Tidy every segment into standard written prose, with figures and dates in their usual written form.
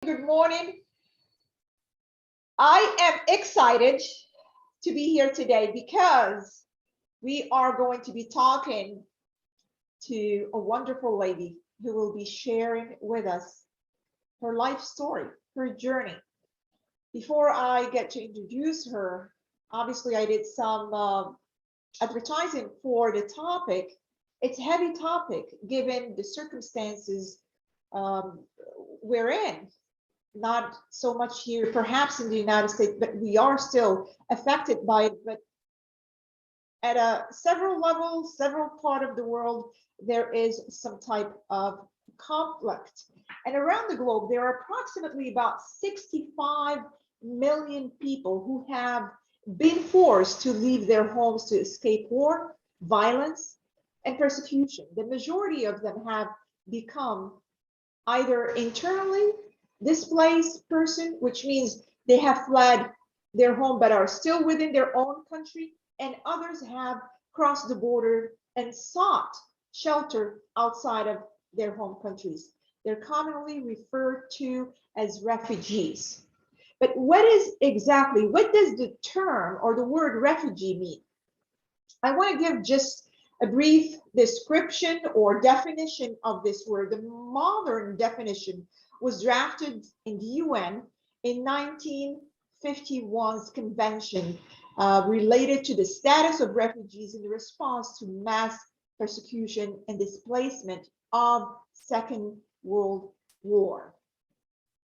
Good morning. I am excited to be here today because we are going to be talking to a wonderful lady who will be sharing with us her life story, her journey. Before I get to introduce her, obviously I did some advertising for the topic. It's a heavy topic given the circumstances we're in. Not so much here, perhaps in the United States, but we are still affected by it. But at several levels, several part of the world, there is some type of conflict. And around the globe, there are approximately about 65 million people who have been forced to leave their homes to escape war, violence, and persecution. The majority of them have become either internally displaced person, which means they have fled their home but are still within their own country, and others have crossed the border and sought shelter outside of their home countries. They're commonly referred to as refugees. But what does the term or the word refugee mean? I want to give just a brief description or definition of this word. The modern definition was drafted in the UN in 1951's convention related to the status of refugees in response to mass persecution and displacement of Second World War.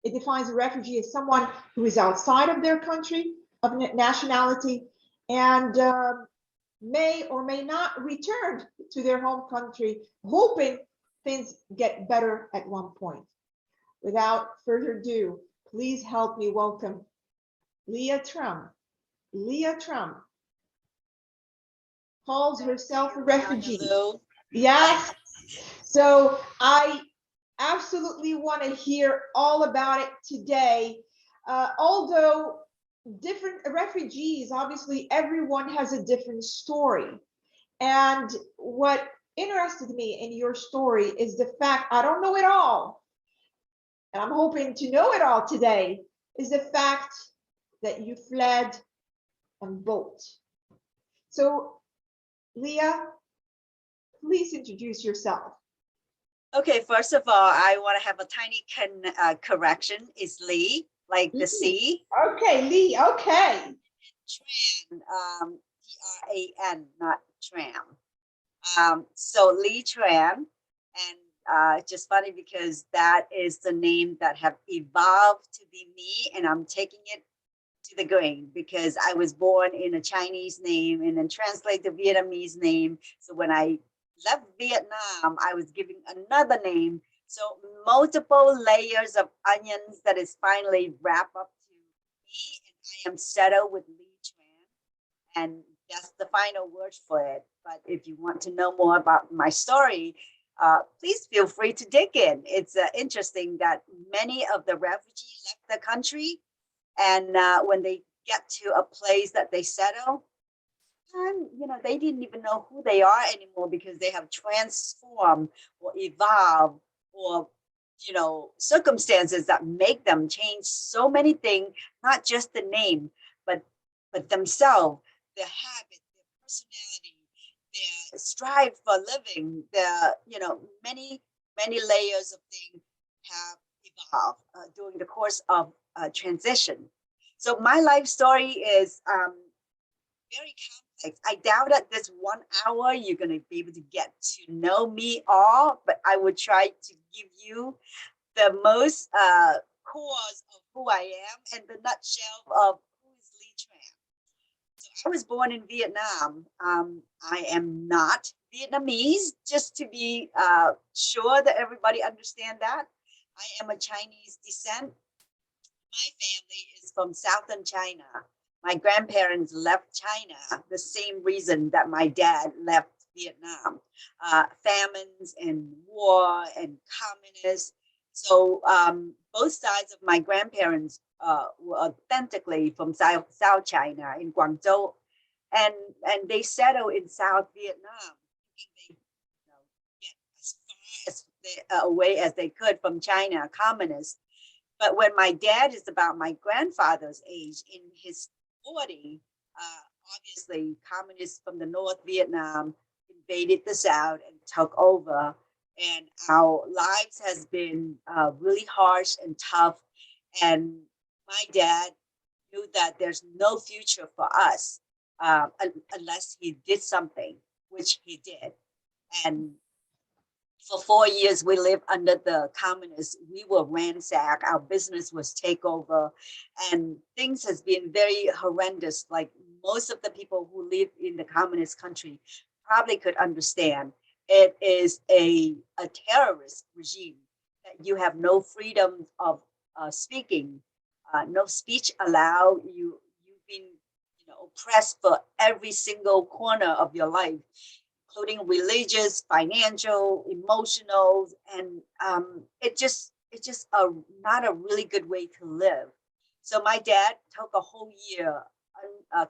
It defines a refugee as someone who is outside of their country of nationality and may or may not return to their home country, hoping things get better at one point. Without further ado, please help me welcome Lee Tran. Lee Tran calls herself a refugee. Hello. Yes. So I absolutely want to hear all about it today. Although different refugees, obviously everyone has a different story. And what interested me in your story is the fact, I don't know it all, and I'm hoping to know it all today, is the fact that you fled on boat. So Leah, please introduce yourself. Okay, first of all, I want to have a tiny correction. It's Lee, like the sea. Okay, Lee, okay. Tran, T-R-A-N, not Tran. So Lee Tran, and just funny because that is the name that have evolved to be me, and I'm taking it to the grave because I was born in a Chinese name and then translate the Vietnamese name. So when I left Vietnam, I was given another name. So multiple layers of onions that is finally wrapped up to me, and I am settled with Lee Tran, and that's the final word for it. But if you want to know more about my story, please feel free to dig in. It's interesting that many of the refugees left the country, and when they get to a place that they settle, and they didn't even know who they are anymore because they have transformed or evolved, or circumstances that make them change so many things, not just the name, but themselves, their habit, their personality, their strive for living, their many layers of things have evolved during the course of transition. So my life story is very complex. I doubt that this 1 hour you're going to be able to get to know me all, but I would try to give you the most cores of who I am and the nutshell of who is Lee Tran. So I was born in Vietnam. I am not Vietnamese, just to be sure that everybody understand that. I am a Chinese descent. My family is from southern China. My grandparents left China the same reason that my dad left Vietnam, famines and war and communists. So both sides of my grandparents were authentically from South China in Guangzhou, and they settled in South Vietnam, thinking they get as far as away as they could from China, communists. But when my dad is about my grandfather's age, in his 40, obviously communists from the North Vietnam invaded the South and took over. And our lives has been really harsh and tough. And my dad knew that there's no future for us unless he did something, which he did. And for 4 years, we lived under the communists. We were ransacked. Our business was taken over, and things has been very horrendous. Like most of the people who live in the communist country probably could understand. It is a terrorist regime that you have no freedom of speaking, no speech allowed. You've been oppressed for every single corner of your life, including religious, financial, emotional, and it's just not a really good way to live. So my dad took a whole year,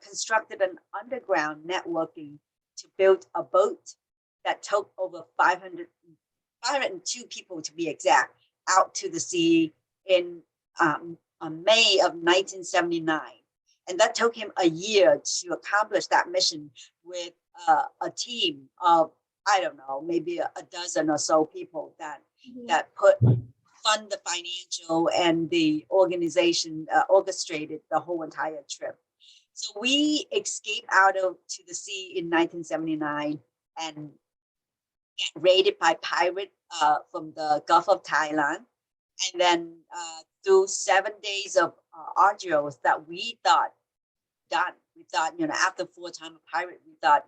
constructed an underground networking to build a boat that took over 502 people to be exact, out to the sea in May of 1979. And that took him a year to accomplish that mission with a team of, I don't know, maybe a dozen or so people that fund the financial, and the organization orchestrated the whole entire trip. So we escaped out of to the sea in 1979 and get raided by pirates from the Gulf of Thailand. And then through 7 days of arduous that we thought done. We thought, after 4 times of pirate, we thought,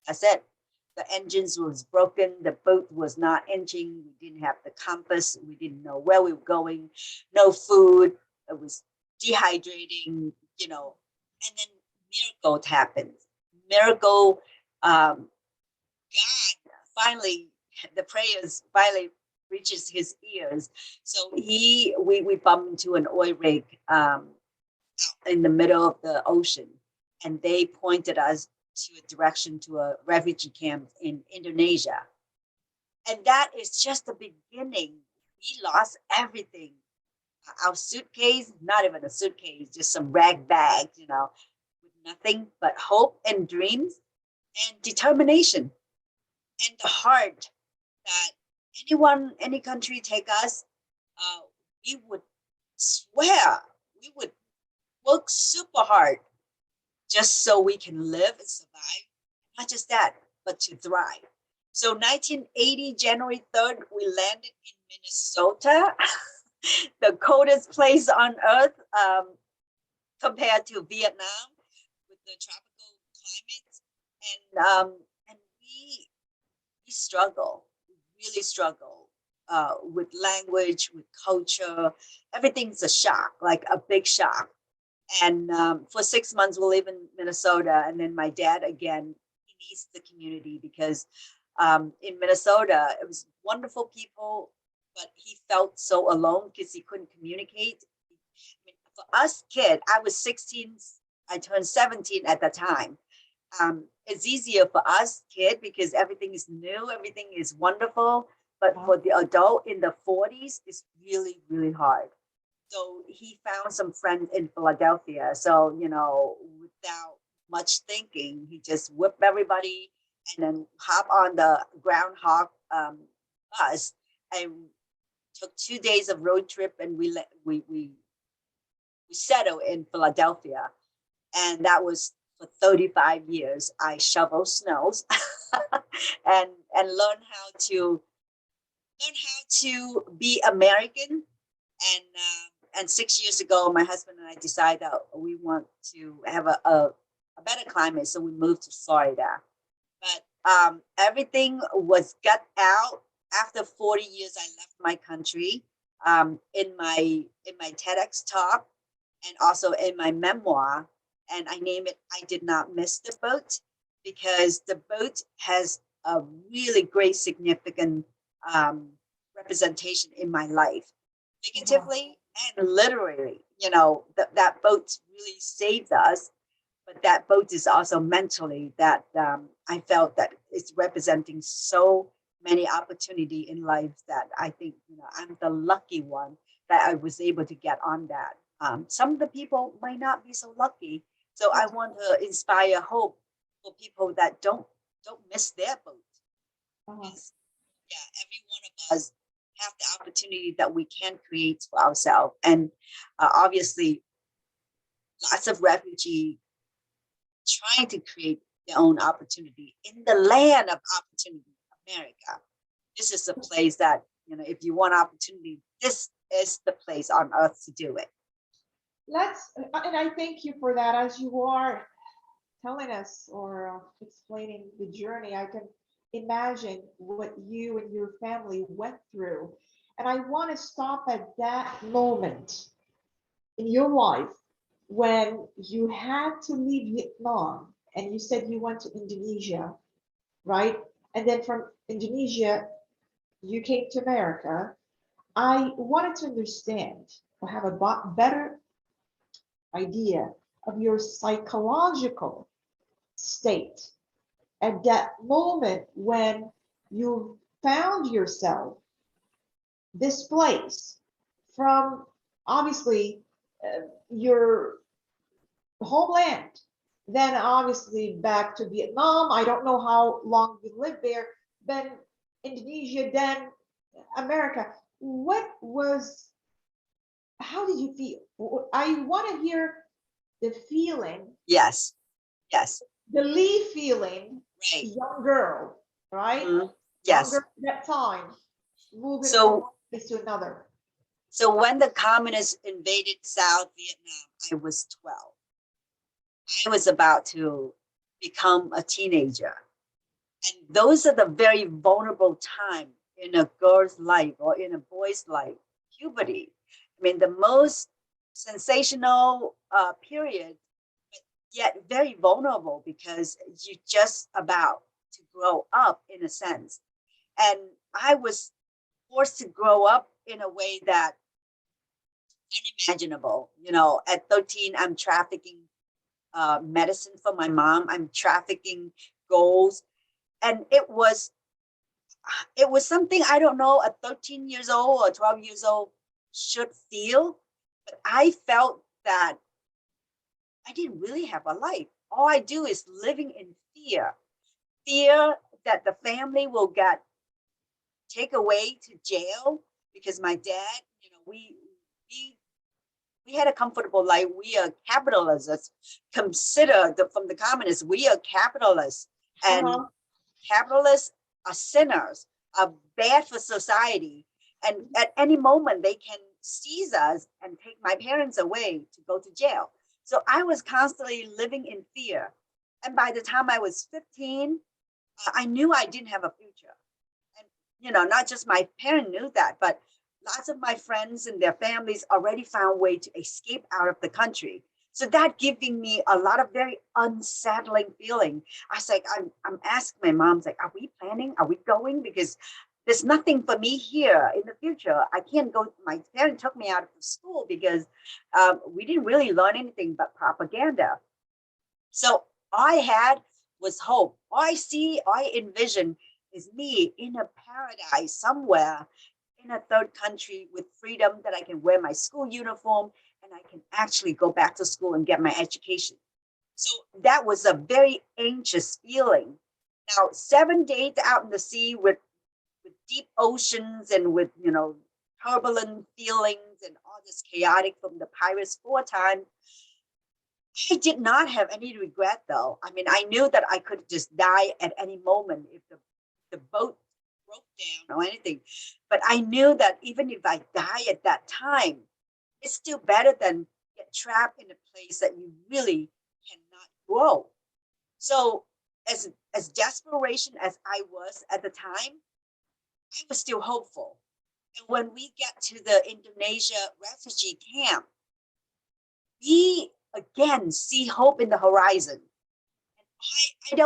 that's it. The engines was broken. The boat was not engine. We didn't have the compass. We didn't know where we were going. No food. It was dehydrating, and then miracle happened. Miracle, God finally, the prayers finally reaches his ears. So we bumped into an oil rig in the middle of the ocean, and they pointed us to a direction to a refugee camp in Indonesia. And that is just the beginning. We lost everything. Our suitcase, not even a suitcase, just some rag bags, with nothing but hope and dreams and determination and the heart that any country take us, we would swear, we would work super hard just so we can live and survive. Not just that, but to thrive. So 1980, January 3rd, we landed in Minnesota, the coldest place on earth compared to Vietnam with the tropical climate. And we struggle, we really struggle with language, with culture. Everything's a shock, like a big shock. And for 6 months, we'll live in Minnesota. And then my dad, again, he needs the community because in Minnesota, it was wonderful people, but he felt so alone because he couldn't communicate. I mean, for us kid, I was 16, I turned 17 at the time. It's easier for us kid because everything is new, everything is wonderful. But for the adult in the 40s, it's really, really hard. So he found some friends in Philadelphia. So, without much thinking, he just whipped everybody and then hop on the groundhog bus and took 2 days of road trip, and we settled in Philadelphia. And that was for 35 years. I shoveled snows and learn how to be American. And 6 years ago, my husband and I decided that we want to have a better climate, so we moved to Florida. But everything was got out. After 40 years, I left my country. In my TEDx talk, and also in my memoir, and I name it "I Did Not Miss the Boat," because the boat has a really great significant representation in my life, figuratively and literally. That boat really saved us, but that boat is also mentally that I felt that it's representing so many opportunity in life that I think I'm the lucky one that I was able to get on that. Some of the people might not be so lucky. So I want to inspire hope for people that don't miss their boat. Uh-huh. Yeah, every one of us have the opportunity that we can create for ourselves. And obviously, lots of refugees trying to create their own opportunity in the land of opportunity, America. This is a place that, if you want opportunity, this is the place on earth to do it. And I thank you for that. As you are telling us or explaining the journey, I can imagine what you and your family went through. And I want to stop at that moment in your life when you had to leave Vietnam and you said you went to Indonesia, right? And then from Indonesia, you came to America. I wanted to understand or have a better idea of your psychological state at that moment when you found yourself displaced from obviously your homeland, then obviously back to Vietnam. I don't know how long you lived there, then Indonesia, then America. What was, how did you feel? I want to hear the feeling. Yes, yes. The Lee feeling, right. Young girl, right? Yes. Young girl at that time, moving from one place to another. So when the communists invaded South Vietnam, I was 12. I was about to become a teenager. And those are the very vulnerable time in a girl's life or in a boy's life, puberty. I mean, the most sensational period, but yet very vulnerable because you're just about to grow up in a sense. And I was forced to grow up in a way that unimaginable. At 13, I'm trafficking medicine for my mom. I'm trafficking goals. And it was something I don't know a 13 years old or 12 years old should feel, but I felt that I didn't really have a life. All I do is living in fear that the family will get take away to jail because my dad, we had a comfortable life. We are capitalists. Consider from the communists, we are capitalists, and capitalists are sinners, are bad for society. And at any moment, they can seize us and take my parents away to go to jail. So I was constantly living in fear. And by the time I was 15, I knew I didn't have a future. And, not just my parents knew that, but lots of my friends and their families already found a way to escape out of the country. So that giving me a lot of very unsettling feeling. I was like, I'm asking my mom, like, are we planning? Are we going? Because there's nothing for me here in the future. I can't go. My parents took me out of the school because we didn't really learn anything but propaganda. So all I had was hope. All I envision is me in a paradise somewhere in a third country with freedom that I can wear my school uniform and I can actually go back to school and get my education. So that was a very anxious feeling. Now, 7 days out in the sea with deep oceans and with, turbulent feelings and all this chaotic from the pirates 4 times, I did not have any regret though. I mean, I knew that I could just die at any moment if the boat broke down or anything. But I knew that even if I die at that time, it's still better than get trapped in a place that you really cannot grow. So as desperation as I was at the time, I was still hopeful. And when we get to the Indonesia refugee camp, we again see hope in the horizon. And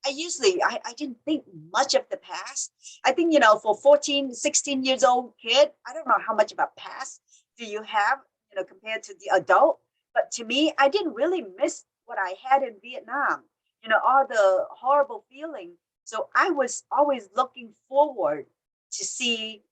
I didn't think much of the past. I think, for 14, 16 years old kid, I don't know how much of a past do you have, compared to the adult. But to me, I didn't really miss what I had in Vietnam, all the horrible feeling. So I was always looking forward to see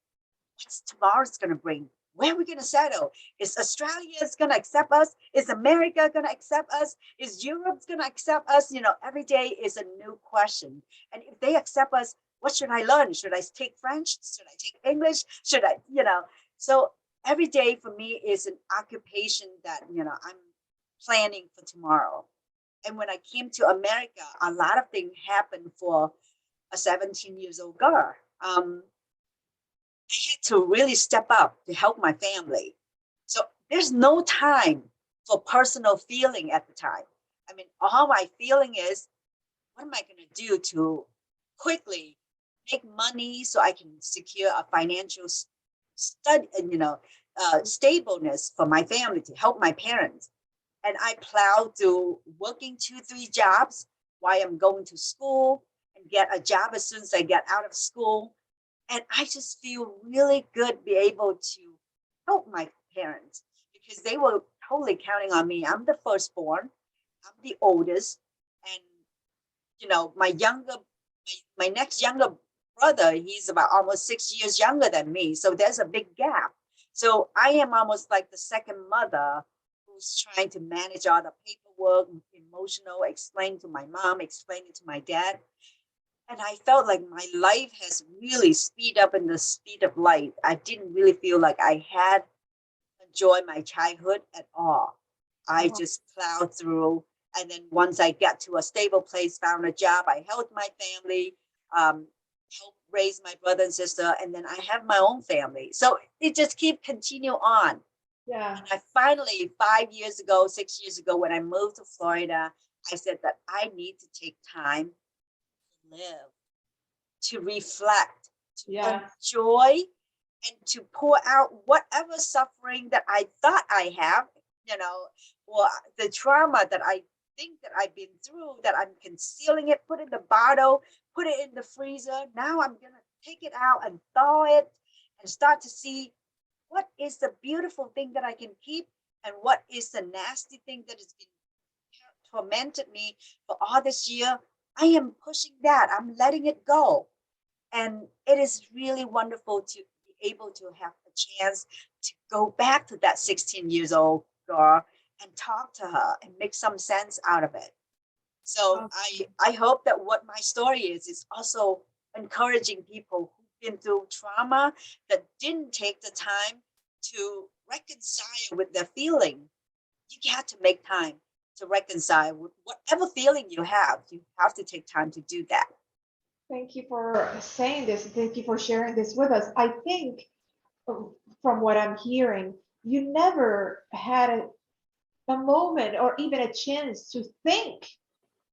what's tomorrow's going to bring. where are we going to settle? Is Australia going to accept us? Is America going to accept us? Is Europe going to accept us? You know, every day is a new question. And if they accept us, what should I learn? Should I take French? Should I take English? Should I, you know? So every day for me is an occupation that, you know, I'm planning for tomorrow. And when I came to America, a lot of things happened for a 17 years old girl. I had to really step up to help my family. So there's no time for personal feeling at the time. I mean, all my feeling is, what am I going to do to quickly make money so I can secure a financial stableness for my family to help my parents. And I plowed through working 2-3 jobs while I'm going to school and get a job as soon as I get out of school. And I just feel really good be able to help my parents because they were totally counting on me. I'm the firstborn, I'm the oldest, and you know, my next younger brother, he's about almost 6 years younger than me. So there's a big gap. So I am almost like the second mother who's trying to manage all the paperwork, emotional, explain to my mom, explaining to my dad. And I felt like my life has really speed up in the speed of light. I didn't really feel like I had enjoyed my childhood at all. I just plowed through. And then once I got to a stable place, found a job, I helped my family, helped raise my brother and sister, and then I have my own family. So it just keep continue on. Yeah. And I finally, 5 years ago, 6 years ago, when I moved to Florida, I said that I need to take time to live, to reflect, to enjoy, and to pour out whatever suffering that I thought I have, you know, or the trauma that I think that I've been through, that I'm concealing it, put in the bottle, put it in the freezer. Now I'm going to take it out and thaw it and start to see what is the beautiful thing that I can keep and what is the nasty thing that has been tormented me for all this year. I am pushing that. I'm letting it go. And it is really wonderful to be able to have a chance to go back to that 16 years old girl and talk to her and make some sense out of it. So I hope that what my story is also encouraging people who've been through trauma that didn't take the time to reconcile with their feeling. You have to make time to reconcile with whatever feeling you have. You have to take time to do that. Thank you for saying this. Thank you for sharing this with us. I think from what I'm hearing, you never had a moment or even a chance to think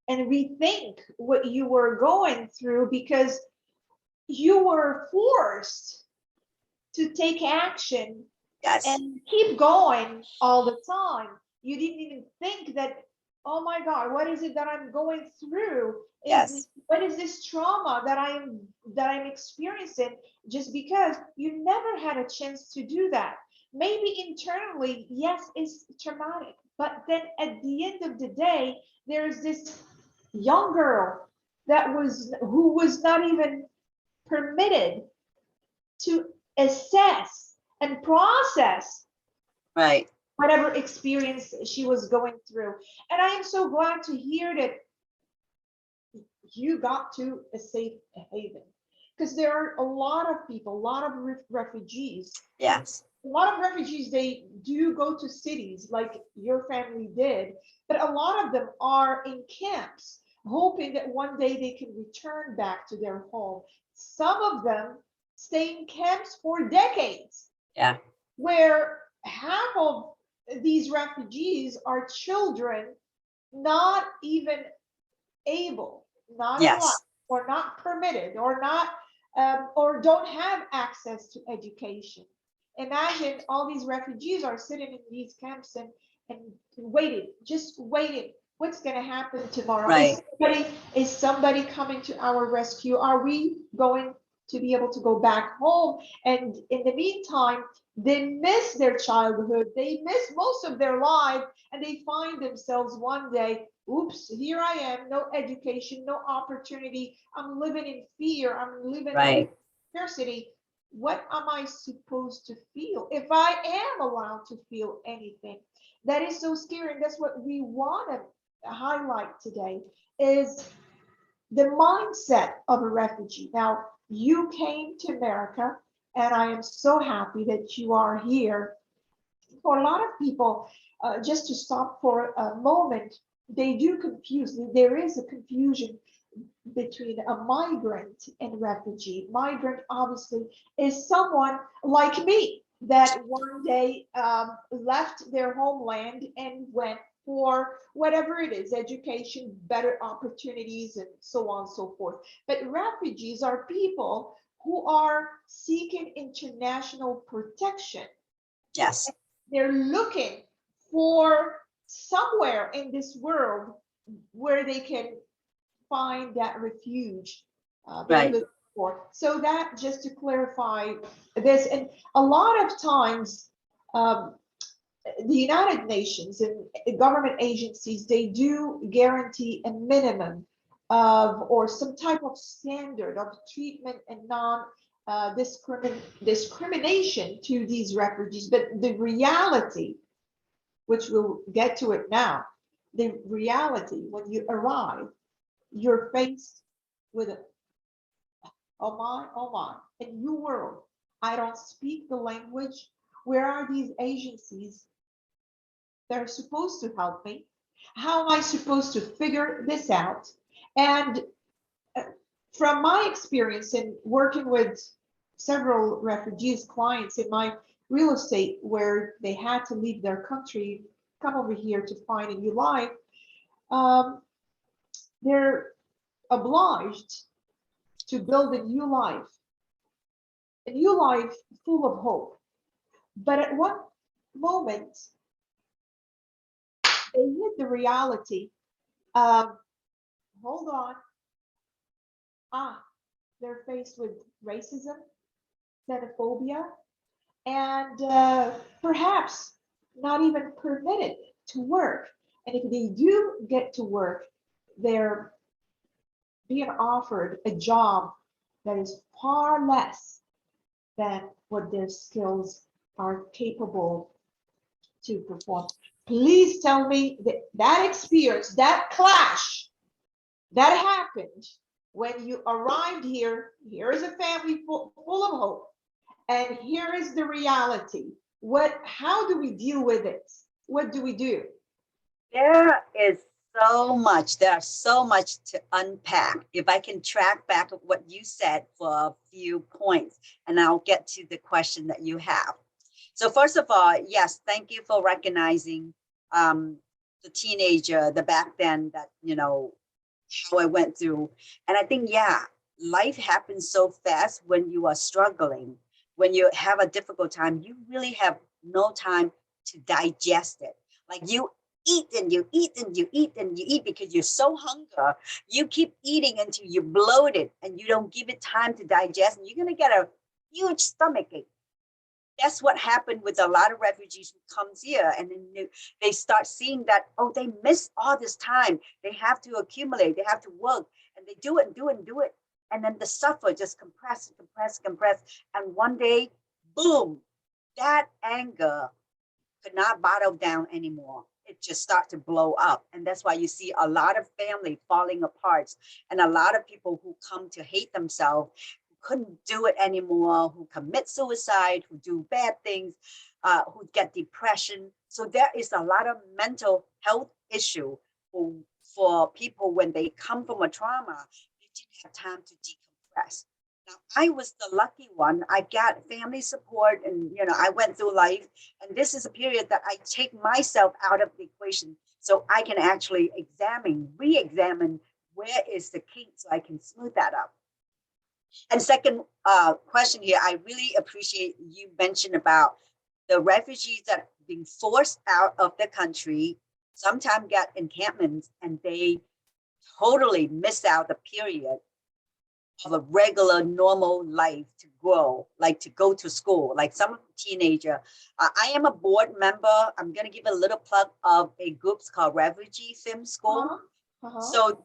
and rethink what you were going through because you were forced to take action and keep going all the time. You didn't even think that, oh my God, what is it that I'm going through? What is this trauma that I'm experiencing? Just because you never had a chance to do that. Maybe internally, yes, it's traumatic, but then at the end of the day, there's this young girl who was not even permitted to assess and process whatever experience she was going through. And I am so glad to hear that you got to a safe haven because there are a lot of people, a lot of refugees. Yes. A lot of refugees, they do go to cities like your family did, but a lot of them are in camps, hoping that one day they can return back to their home. Some of them stay in camps for decades. Yeah. Where half of these refugees are children not even able, not allowed, or not permitted, or not, or don't have access to education. Imagine all these refugees are sitting in these camps and waiting, just waiting. What's going to happen tomorrow? Is somebody coming to our rescue? Are we going to be able to go back home? And in the meantime, they miss their childhood. They miss most of their life, and they find themselves one day, oops, here I am, no education, no opportunity. I'm living in fear. I'm living in scarcity. What am I supposed to feel if I am allowed to feel anything? That is so scary. And that's what we want to highlight today is the mindset of a refugee. Now, you came to America, and I am so happy that you are here. For a lot of people, just to stop for a moment, they do confuse. There is a confusion between a migrant and refugee. Migrant obviously is someone like me that one day left their homeland and went for whatever it is, education, better opportunities, and so on and so forth. But refugees are people who are seeking international protection. Yes. They're looking for somewhere in this world where they can find that refuge they're Right. looking for. So that just to clarify this, and a lot of times um, the United Nations and government agencies, they do guarantee a minimum of or some type of standard of treatment and non discrimination to these refugees. But the reality, which we'll get to it now, the reality when you arrive, you're faced with a, oh my, a new world. I don't speak the language. Where are these agencies that are supposed to help me? How am I supposed to figure this out? And uh, from my experience in working with several refugees clients in my real estate, where they had to leave their country, come over here to find a new life, um, they're obliged to build a new life full of hope. But at one moment, they hit the reality of, hold on, ah, they're faced with racism, xenophobia, and perhaps not even permitted to work. And if they do get to work, they're being offered a job that is far less than what their skills are capable to perform. Please tell me that that experience, that clash that happened when you arrived here. Here is a family full of hope, and here is the reality. How do we deal with it? What do we do? There is so much. There's so much to unpack. If I can track back of what you said for a few points, and I'll get to the question that you have. So first of all, yes, thank you for recognizing um, the teenager, the back then that, how I went through. And I think, yeah, life happens so fast when you are struggling, when you have a difficult time, you really have no time to digest it. Like you eat and you eat and you eat and you eat because you're so hungry. You keep eating until you're bloated and you don't give it time to digest, and you're going to get a huge stomach ache. That's what happened with a lot of refugees who comes here, and then they start seeing that, oh, they miss all this time. They have to accumulate, they have to work, and they do it and do it and do it. And then the suffer just compress, compress, compress. And one day, boom, that anger could not bottle down anymore. It just start to blow up. And that's why you see a lot of family falling apart, and a lot of people who come to hate themselves, couldn't do it anymore, who commit suicide, who do bad things, who get depression. So there is a lot of mental health issue for people when they come from a trauma. They didn't have time to decompress. Now, I was the lucky one. I got family support, and I went through life. And this is a period that I take myself out of the equation, so I can actually re-examine where is the kink, so I can smooth that up. And second question here, I really appreciate you mentioned about the refugees that are being forced out of the country, sometimes get encampments, and they totally miss out the period of a regular, normal life to grow, like to go to school, like some teenager. I am a board member. I'm going to give a little plug of a group called Refugee Film School. Uh-huh. So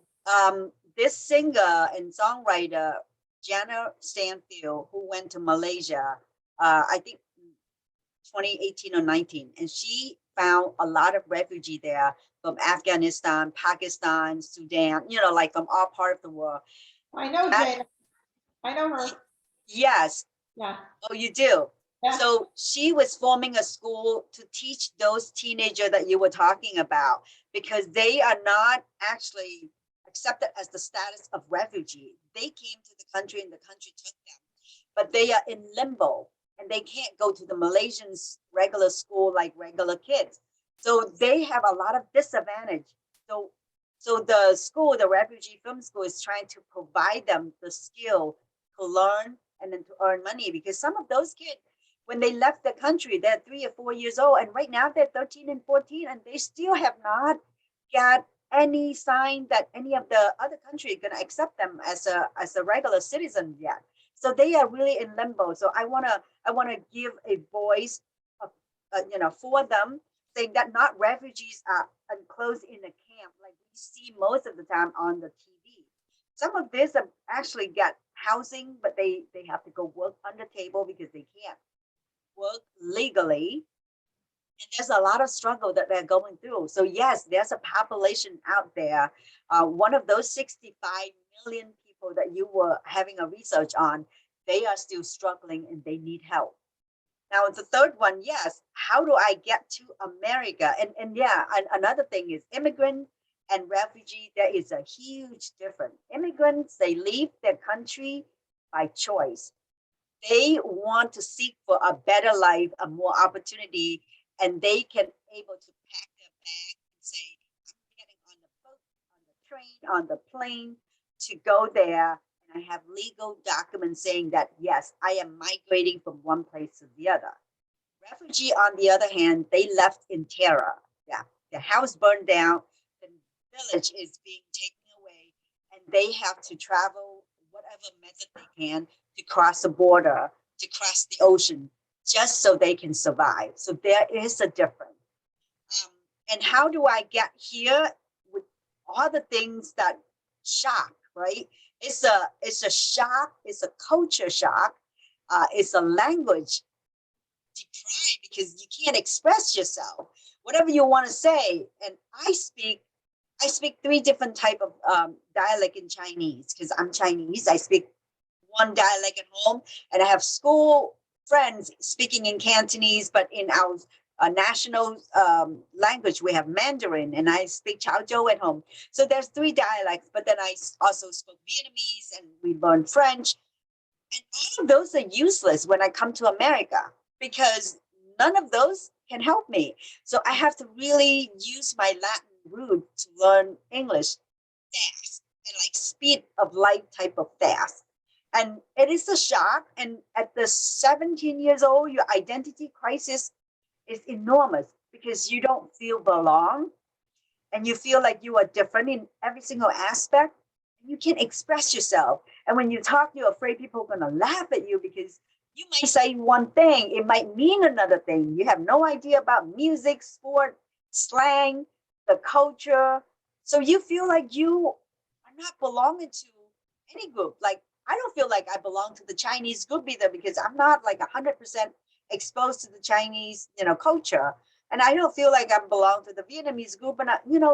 this singer and songwriter Jana Stanfield, who went to Malaysia, I think 2018 or 19, and she found a lot of refugee there from Afghanistan, Pakistan, Sudan, like from all part of the world. I know That, Jane. I know her. yes. Yeah. Oh, you do? Yeah. So she was forming a school to teach those teenagers that you were talking about, because they are not actually accepted as the status of refugee. They came to the country and the country took them, but they are in limbo and they can't go to the Malaysians regular school like regular kids. So they have a lot of disadvantage. So the school, the refugee film school, is trying to provide them the skill to learn and then to earn money, because some of those kids, when they left the country, they're 3 or 4 years old, and right now they're 13 and 14, and they still have not got any sign that any of the other country going to accept them as a regular citizen yet. So they are really in limbo. So I want to give a voice, for them, saying that not refugees are enclosed in a camp like we see most of the time on the TV. Some of this have actually got housing, but they have to go work under table because they can't work legally. And there's a lot of struggle that they're going through. So yes, there's a population out there. One of those 65 million people that you were having a research on, they are still struggling and they need help. Now the third one, yes, how do I get to America? And yeah, another thing is immigrant and refugee. There is a huge difference. Immigrants, they leave their country by choice. They want to seek for a better life, a more opportunity, and they can able to pack their bag and say, I'm getting on the boat, on the train, on the plane to go there. And I have legal documents saying that, yes, I am migrating from one place to the other. Refugee, on the other hand, they left in terror. Yeah, the house burned down, the village is being taken away, and they have to travel whatever method they can to cross the border, to cross the ocean, just so they can survive. So there is a difference. Um, and how do I get here with all the things that shock, right? It's a shock. It's a culture shock. It's a language deprived because you can't express yourself. Whatever you want to say, and I speak three different type of dialect in Chinese because I'm Chinese. I speak one dialect at home, and I have school friends speaking in Cantonese, but in our national language, we have Mandarin, and I speak Chao Zhou at home. So there's three dialects, but then I also spoke Vietnamese, and we learned French. And all of those are useless when I come to America because none of those can help me. So I have to really use my Latin root to learn English fast and like speed of light type of fast. And it is a shock. And at the 17 years old, your identity crisis is enormous because you don't feel belong and you feel like you are different in every single aspect. You can't express yourself. And when you talk, you're afraid people are going to laugh at you because you might say one thing, it might mean another thing. You have no idea about music, sport, slang, the culture. So you feel like you are not belonging to any group. Like, I don't feel like I belong to the Chinese group either because I'm not like 100% exposed to the Chinese, culture. And I don't feel like I belong to the Vietnamese group. And,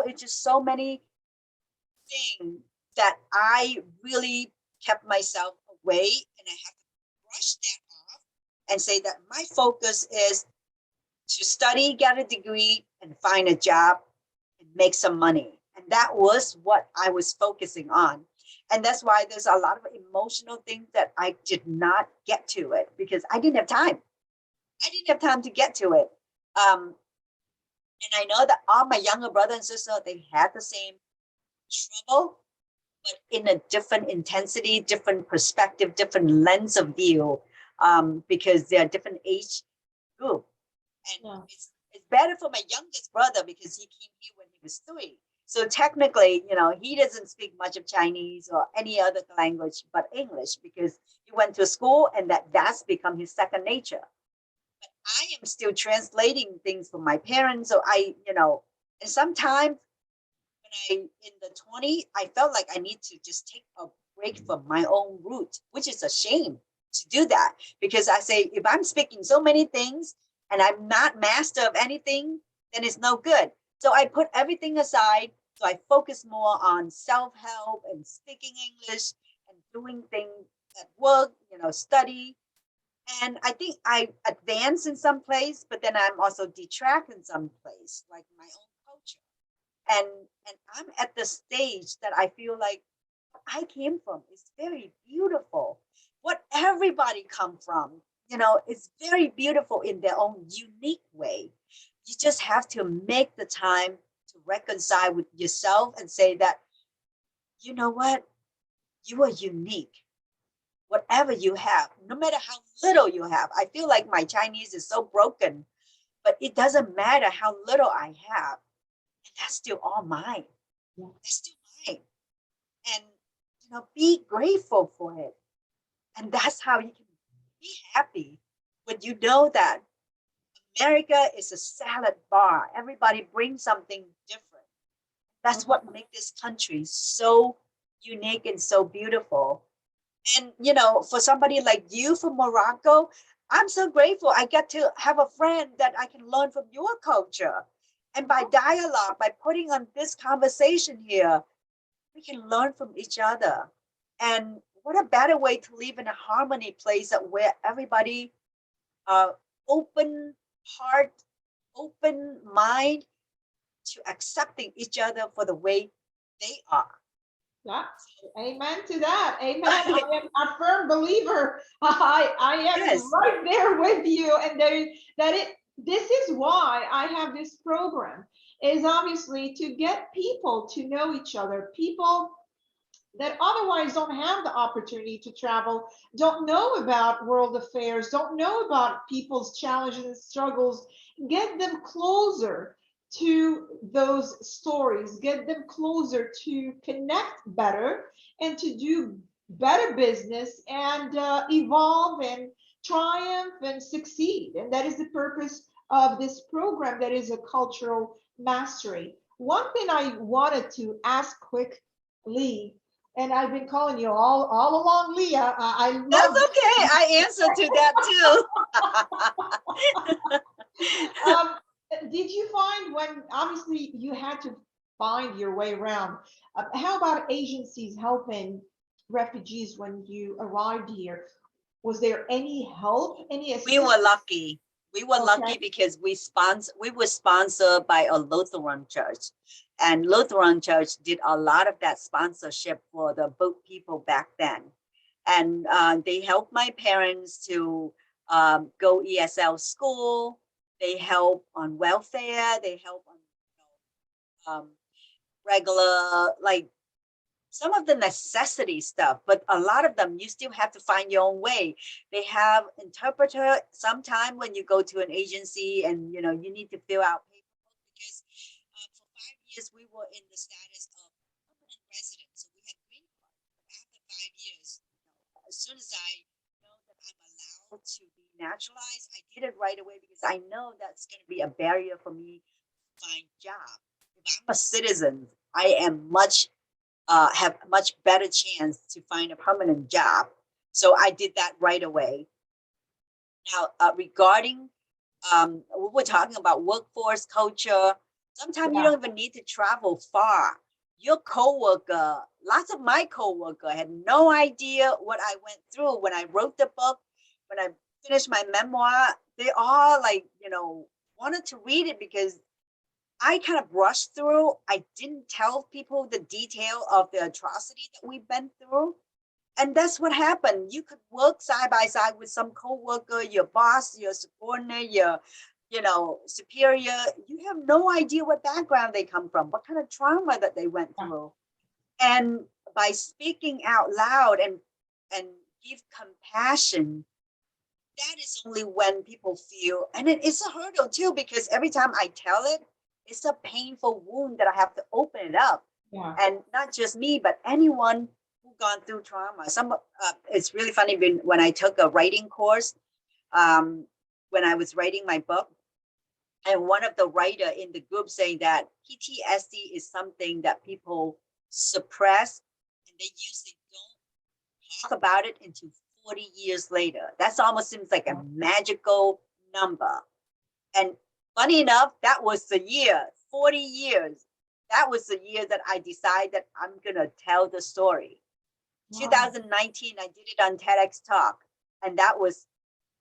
it's just so many things that I really kept myself away, and I have to brush that off and say that my focus is to study, get a degree, and find a job and make some money. And that was what I was focusing on. And that's why there's a lot of emotional things that I did not get to it because I didn't have time. I didn't have time to get to it. And I know that all my younger brother and sister, they had the same trouble, but in a different intensity, different perspective, different lens of view, because they're different age group. And Yeah. it's better for my youngest brother because he came here when he was 3. So technically, he doesn't speak much of Chinese or any other language but English because he went to school and that's become his second nature. But I am still translating things for my parents. So and sometimes when in the 20s, I felt like I need to just take a break from my own root, which is a shame to do that. Because I say, if I'm speaking so many things and I'm not master of anything, then it's no good. So I put everything aside. So I focus more on self-help and speaking English and doing things at work, study. And I think I advance in some place, but then I'm also detract in some place, like my own culture. And I'm at the stage that I feel like what I came from is very beautiful. What everybody come from, is very beautiful in their own unique way. You just have to make the time to reconcile with yourself and say that, you know what, you are unique. Whatever you have, no matter how little you have. I feel like my Chinese is so broken, but it doesn't matter how little I have. And that's still all mine. Yeah. That's still mine. And, be grateful for it. And that's how you can be happy when you know that America is a salad bar. Everybody brings something different. That's what makes this country so unique and so beautiful. And, for somebody like you from Morocco, I'm so grateful I get to have a friend that I can learn from your culture. And by dialogue, by putting on this conversation here, we can learn from each other. And what a better way to live in a harmony place that where everybody open heart, open mind to accepting each other for the way they are. Yeah, amen to that. Amen. I am a firm believer. I am Yes. right there with you. And this is why I have this program, is obviously to get people to know each other, people that otherwise don't have the opportunity to travel, don't know about world affairs, don't know about people's challenges and struggles, get them closer to those stories, get them closer to connect better and to do better business and evolve and triumph and succeed. And that is the purpose of this program, that is a cultural mastery. One thing I wanted to ask quickly, and I've been calling you all along, Leah. I That's love okay. I answer to that too. um, did you find, when obviously you had to find your way around, how about agencies helping refugees when you arrived here? Was there any help, any We assistance? were lucky. We were Okay. lucky because we were sponsored by a Lutheran church. And Lutheran church did a lot of that sponsorship for the boat people back then. And they helped my parents to go ESL school. They help on welfare. They help on regular, like some of the necessity stuff, but a lot of them you still have to find your own way. They have interpreter sometime when you go to an agency and you need to fill out paperwork because for 5 years we were in the status of permanent resident, so we had green card. But after 5 years, as soon as I know that I'm allowed to be naturalized, I did it right away because I know that's going to be a barrier for me to find job. If I'm a citizen, I am have a much better chance to find a permanent job. So I did that right away. Now, regarding we're talking about workforce culture, sometimes you Yeah. don't even need to travel far. Your coworker, lots of my coworker had no idea what I went through when I wrote the book, when I finished my memoir. They all wanted to read it because I kind of brushed through. I didn't tell people the detail of the atrocity that we've been through. And that's what happened. You could work side by side with some coworker, your boss, your subordinate, your, superior. You have no idea what background they come from, what kind of trauma that they went through. And by speaking out loud and give compassion, that is only when people feel, and it's a hurdle too, because every time I tell it, it's a painful wound that I have to open it up. Yeah. And not just me, but anyone who gone through trauma. It's really funny when I took a writing course, when I was writing my book, and one of the writer in the group saying that PTSD is something that people suppress and they usually don't talk about it until 40 years later. That's almost seems like a magical number. And funny enough, that was the year, 40 years. That was the year that I decided that I'm going to tell the story. Wow. 2019, I did it on TEDx Talk. And that was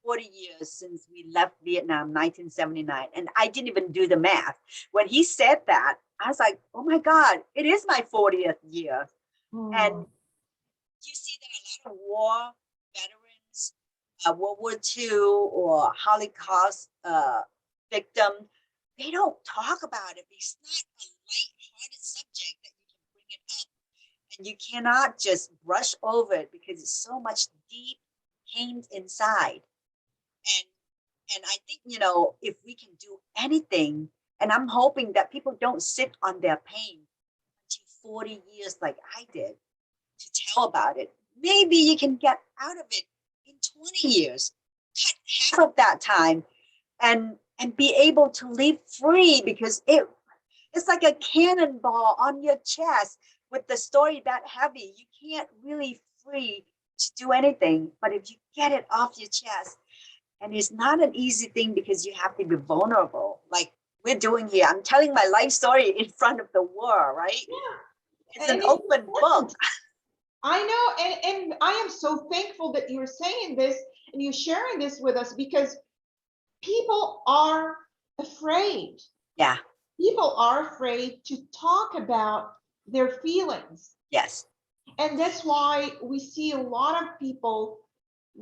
40 years since we left Vietnam, 1979. And I didn't even do the math. When he said that, I was like, oh my God, it is my 40th year. And you see that a lot of war veterans, World War II or Holocaust victim, they don't talk about it because it's not a light-hearted subject that you can bring it up. And you cannot just brush over it because it's so much deep pain inside. And I think, you know, if we can do anything, and I'm hoping that people don't sit on their pain until 40 years like I did to tell about it. Maybe you can get out of it in 20 years, cut half of that time and be able to live free because it's like a cannonball on your chest with the story that heavy. You can't really free to do anything, but if you get it off your chest, and it's not an easy thing because you have to be vulnerable, like we're doing here. I'm telling my life story in front of the world, right? Yeah. It's an open book. I know, and I am so thankful that you're saying this and you're sharing this with us because people are afraid. Yeah. People are afraid to talk about their feelings. Yes. And that's why we see a lot of people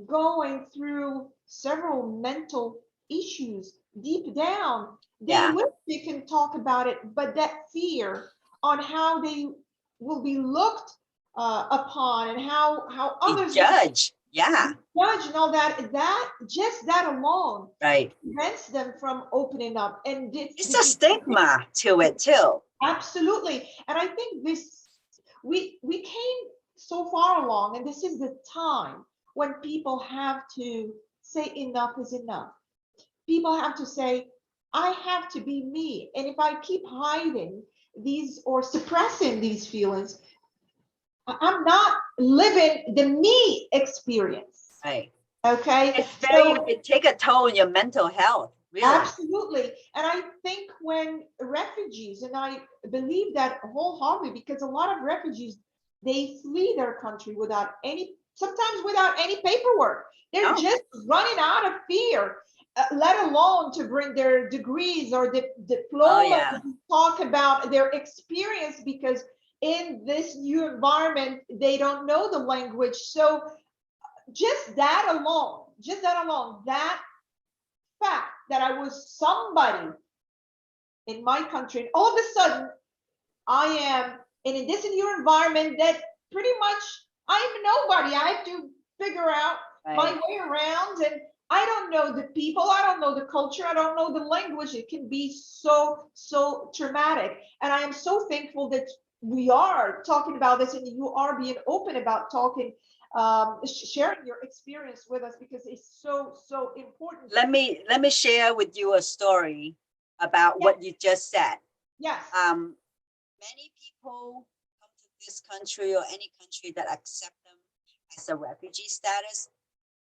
going through several mental issues deep down. They wish they can talk about it, but that fear on how they will be looked upon and how others judge. Judge and all that, just that alone right prevents them from opening up. And it's a stigma to it too. Absolutely. And I think we came so far along, and this is the time when people have to say enough is enough. People have to say, I have to be me. And if I keep hiding these or suppressing these feelings, I'm not living the me experience. Right. Okay. It take a toll on your mental health. Really. Absolutely. And I think when refugees, and I believe that wholeheartedly, because a lot of refugees, they flee their country sometimes without any paperwork. They're just running out of fear, let alone to bring their degrees or diploma to talk about their experience, because in this new environment, they don't know the language. So just that alone, that fact that I was somebody in my country, and all of a sudden I am in this new environment that pretty much I'm nobody. I have to figure out my way around, and I don't know the people, I don't know the culture, I don't know the language. It can be so traumatic. And I am so thankful that we are talking about this and you are being open about talking, sharing your experience with us, because it's so important. Let me share with you a story about what you just said. Yes. Many people come to this country or any country that accept them as a refugee status.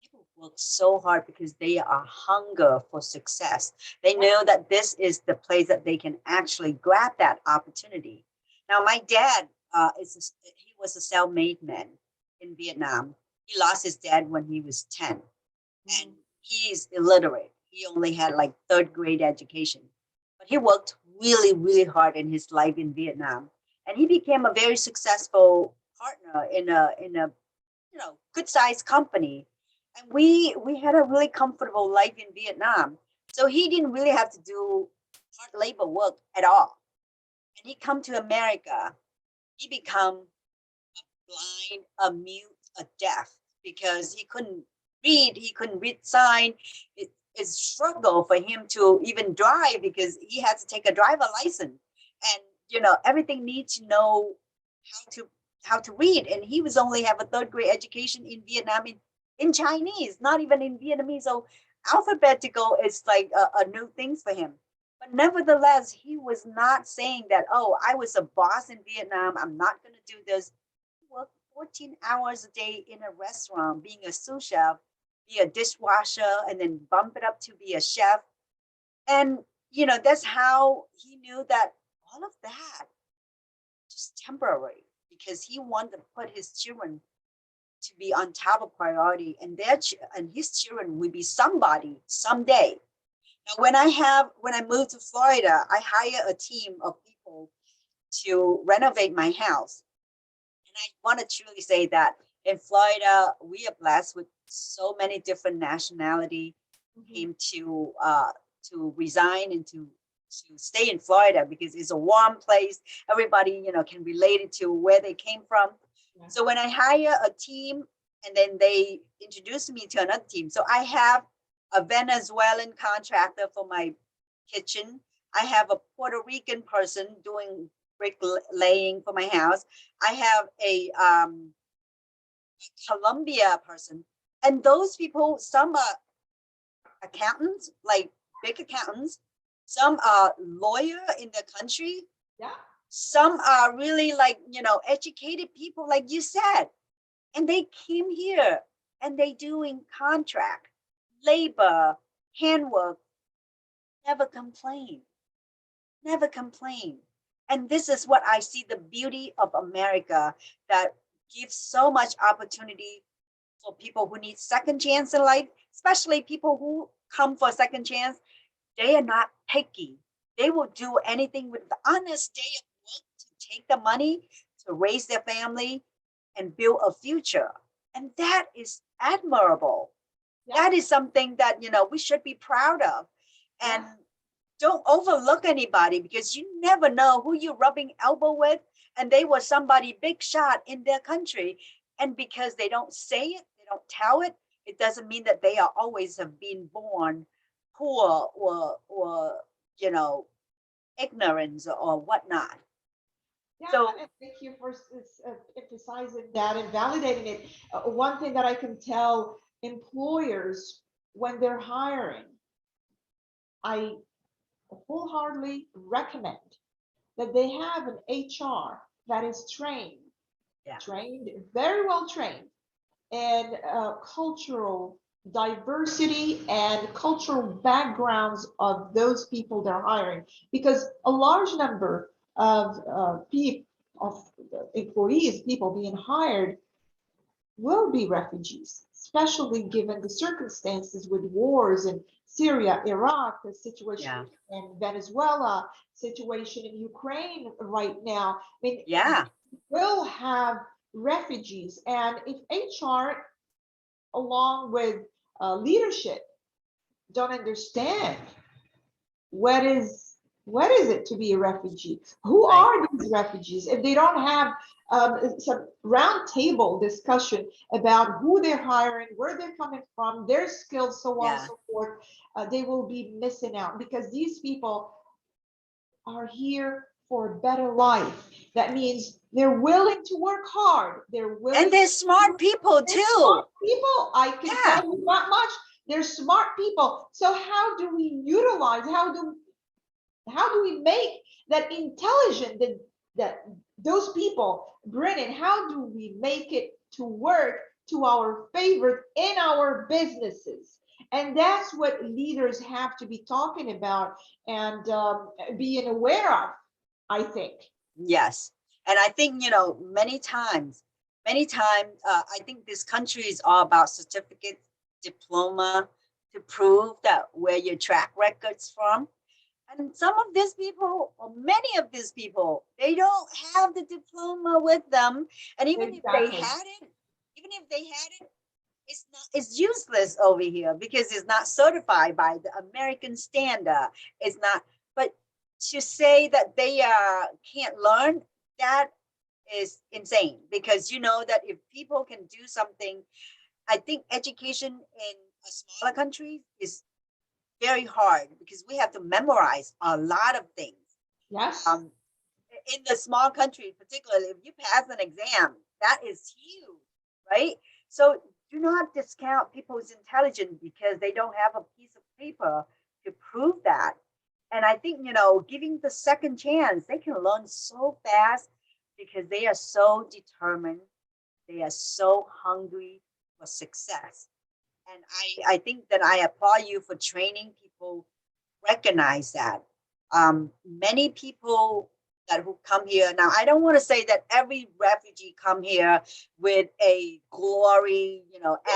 People work so hard because they are hunger for success. They know that this is the place that they can actually grab that opportunity. Now, my dad he was a self-made man in Vietnam. He lost his dad when he was 10, and he's illiterate. He only had like third grade education, but he worked really, really hard in his life in Vietnam, and he became a very successful partner in a good sized company. And we had a really comfortable life in Vietnam. So he didn't really have to do hard labor work at all. And he come to America, he become a blind, a mute, a deaf, because he couldn't read sign. It's struggle for him to even drive because he had to take a driver license. And everything needs to know how to read. And he was only have a third grade education in Vietnam in Chinese, not even in Vietnamese. So alphabetical is like a new thing for him. But nevertheless, he was not saying that, oh, I was a boss in Vietnam, I'm not going to do this. He worked 14 hours a day in a restaurant, being a sous chef, be a dishwasher, and then bump it up to be a chef. And, that's how he knew that all of that just temporary, because he wanted to put his children to be on top of priority, and and his children will be somebody someday. Now, when I moved to Florida, I hire a team of people to renovate my house. And I want to truly say that in Florida, we are blessed with so many different nationality Mhm. came to resign and to stay in Florida because it's a warm place. Everybody, can relate it to where they came from. Yeah. So when I hire a team and then they introduce me to another team, so I have a Venezuelan contractor for my kitchen. I have a Puerto Rican person doing brick laying for my house. I have a Colombia person, and those people, some are accountants, like big accountants. Some are lawyer in the country. Yeah. Some are really like, educated people, like you said. And they came here and they doing contract, labor, handwork, never complain, never complain. And this is what I see the beauty of America, that gives so much opportunity for people who need second chance in life, especially people who come for a second chance. They are not picky. They will do anything with the honest day of work to take the money to raise their family and build a future. And that is admirable. Yeah. That is something that, we should be proud of. And Yeah. don't overlook anybody, because you never know who you're rubbing elbow with. And they were somebody big shot in their country. And because they don't say it, they don't tell it, it doesn't mean that they are always have been born poor or ignorance or whatnot. Yeah, So and thank you for emphasizing that and validating it. One thing that I can tell employers when they're hiring, I wholeheartedly recommend that they have an HR that is yeah, very well trained, and cultural diversity and cultural backgrounds of those people they're hiring, because a large number of of employees, people being hired, will be refugees, especially given the circumstances with wars in Syria, Iraq, the situation yeah, in Venezuela, situation in Ukraine right now. I mean, yeah, will have refugees, and if HR along with leadership don't understand what is it to be a refugee, who right, are these refugees, if they don't have some round table discussion about who they're hiring, where they're coming from, their skills, so on and yeah, so forth, they will be missing out, because these people are here for a better life. That means they're willing to work hard, they're and willing they're to, smart people they're smart too. people. I can Yeah, tell you that much. They're smart people. So how do we utilize, how do we make that intelligent that those people bring in, how do we make it to work to our favor in our businesses? And that's what leaders have to be talking about and being aware of, I think. yes. And I think, many times, I think this country is all about certificate, diploma, to prove that where your track record's from. And some of these people, or many of these people, they don't have the diploma with them. And even if they Exactly. had it, even if they had it, it's useless over here because it's not certified by the American standard. It's not. But to say that they can't learn, that is insane, because you know that if people can do something, I think education in a smaller country is very hard because we have to memorize a lot of things. Yes. Um, in the small country, particularly if you pass an exam, that is huge, right? So do not discount people's intelligence because they don't have a piece of paper to prove that. And I think, giving the second chance, they can learn so fast because they are so determined They are so hungry for success. And I think that I applaud you for training people recognize that. Many people that who come here now, I don't want to say that every refugee come here with a glory,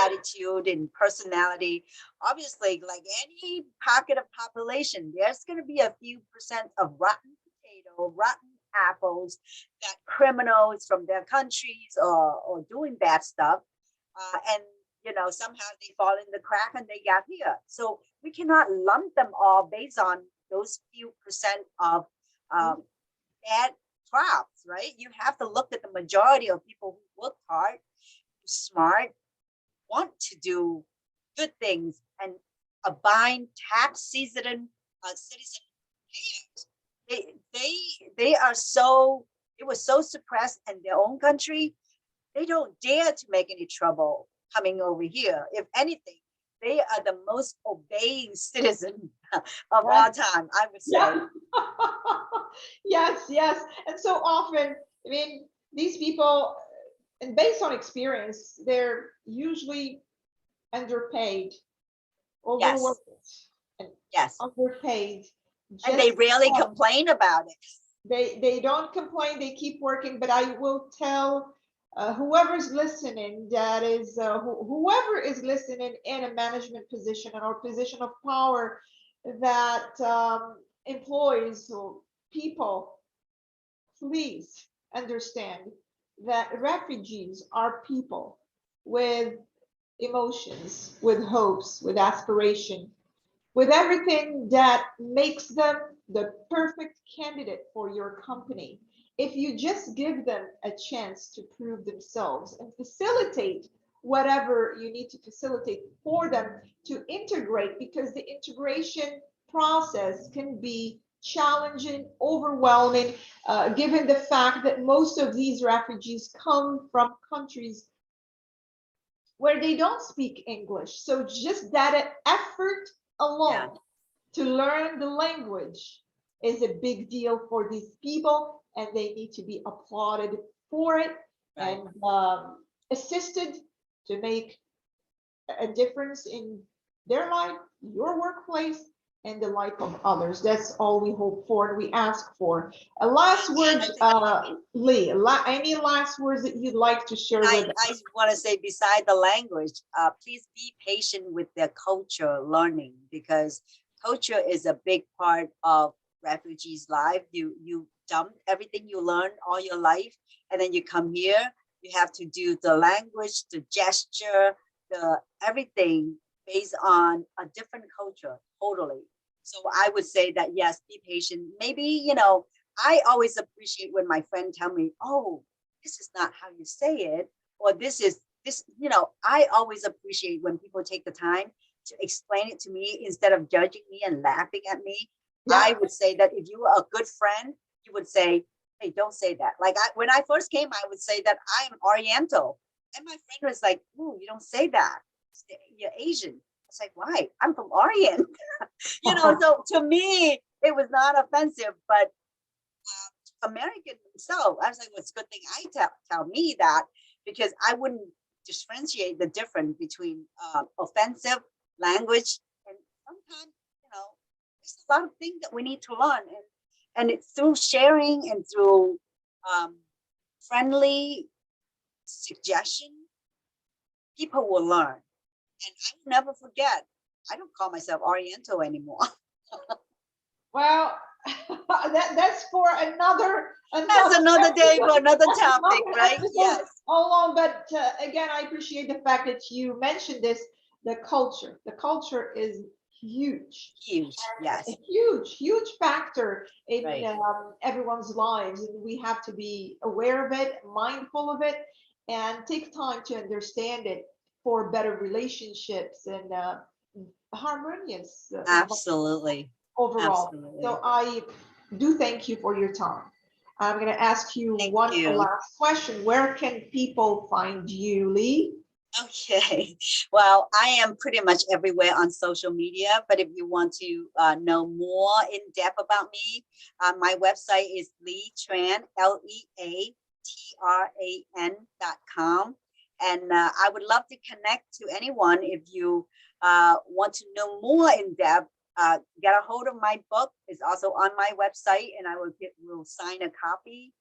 attitude and personality. Obviously, like any pocket of population, there's going to be a few percent of rotten potato, rotten apples, that criminals from their countries or doing bad stuff, and somehow they fall in the crack and they got here. So we cannot lump them all based on those few percent of bad crops, right? You have to look at the majority of people who work hard, smart, want to do good things, and abide tax citizen payers. They are so, it was so suppressed in their own country. They don't dare to make any trouble coming over here. If anything, they are the most obeying citizen of all time, I would say. Yeah. Yes, yes. And so often, I mean, these people, and based on experience, they're usually underpaid, overworked, and Yes. underpaid. And they rarely complain about it. They don't complain, they keep working, but I will tell whoever's listening, that is whoever is listening in a management position or position of power, that employees or people, please understand that refugees are people with emotions, with hopes, with aspiration, with everything that makes them the perfect candidate for your company. If you just give them a chance to prove themselves and facilitate whatever you need to facilitate for them to integrate, because the integration process can be challenging, overwhelming, given the fact that most of these refugees come from countries where they don't speak English. So just that effort alone to learn the language is a big deal for these people, and they need to be applauded for it and assisted to make a difference in their life, your workplace, and the life of others. That's all we hope for and we ask for. A last word, Lee, any last words that you'd like to share with us? I want to say, beside the language, please be patient with their culture learning, because culture is a big part of refugees' life. You dump everything you learned all your life, and then you come here, you have to do the language, the gesture, the everything based on a different culture, totally. So I would say that, yes, be patient. Maybe, I always appreciate when my friend tell me, oh, this is not how you say it, or this is this, I always appreciate when people take the time to explain it to me instead of judging me and laughing at me. I would say that if you were a good friend, you would say, hey, don't say that. Like when I first came, I would say that I am Oriental. And my friend was like, oh, you don't say that. You're Asian. It's like, why? I'm from Orient. So to me, it was not offensive, but American themselves, I was like, well, it's a good thing I tell me that, because I wouldn't differentiate the difference between offensive language, and sometimes, there's a lot of things that we need to learn, and it's through sharing and through friendly suggestion, people will learn. And I will never forget, I don't call myself Oriental anymore. Well, that's for another That's another day for another topic, right? Yes. Hold on, but again, I appreciate the fact that you mentioned this. The culture is huge. Huge, yes. A huge factor in everyone's lives, and we have to be aware of it, mindful of it, and take time to understand it for better relationships and harmonious. Absolutely. Overall. Absolutely. So I do thank you for your time. I'm going to ask you one last question. Where can people find you, Lee? Okay. Well, I am pretty much everywhere on social media, but if you want to know more in depth about me, my website is Lee Tran, LeaTran.com. And I would love to connect to anyone if you want to know more in depth. Get a hold of my book. It's also on my website, and I will sign a copy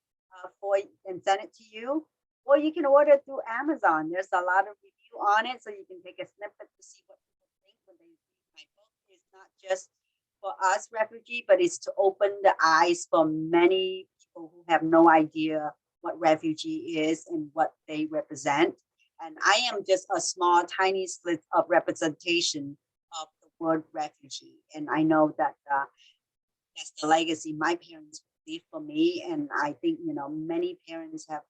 for and send it to you. Or you can order it through Amazon. There's a lot of review on it, so you can take a snippet to see what people think when they read my book. It's not just for us refugee, but it's to open the eyes for many people who have no idea what refugee is and what they represent. And I am just a small, tiny slit of representation of the word refugee. And I know that that's the legacy my parents leave for me. And I think, many parents have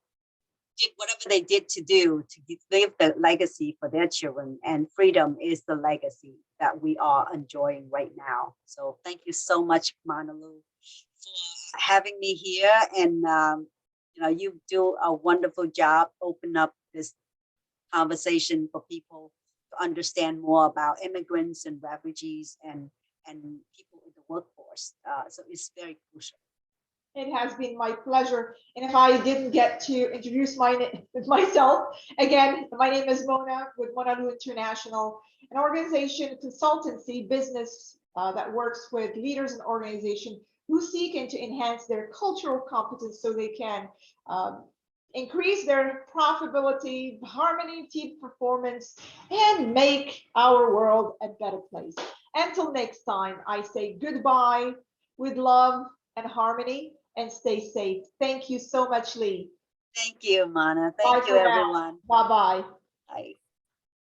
did whatever they did to do to leave the legacy for their children. And freedom is the legacy that we are enjoying right now. So thank you so much, Manalu, for having me here. And, you do a wonderful job, open up this conversation for people to understand more about immigrants and refugees and people in the workforce. So it's very crucial. It has been my pleasure. And if I didn't get to introduce myself, again, my name is Mona with Mona International, an organization, consultancy, business that works with leaders and organizations who seek to enhance their cultural competence so they can increase their profitability, harmony, team performance, and make our world a better place. Until next time, I say goodbye with love and harmony, and stay safe. Thank you so much, Lee. Thank you, Mana. Thank you, everyone. Bye-bye. Bye.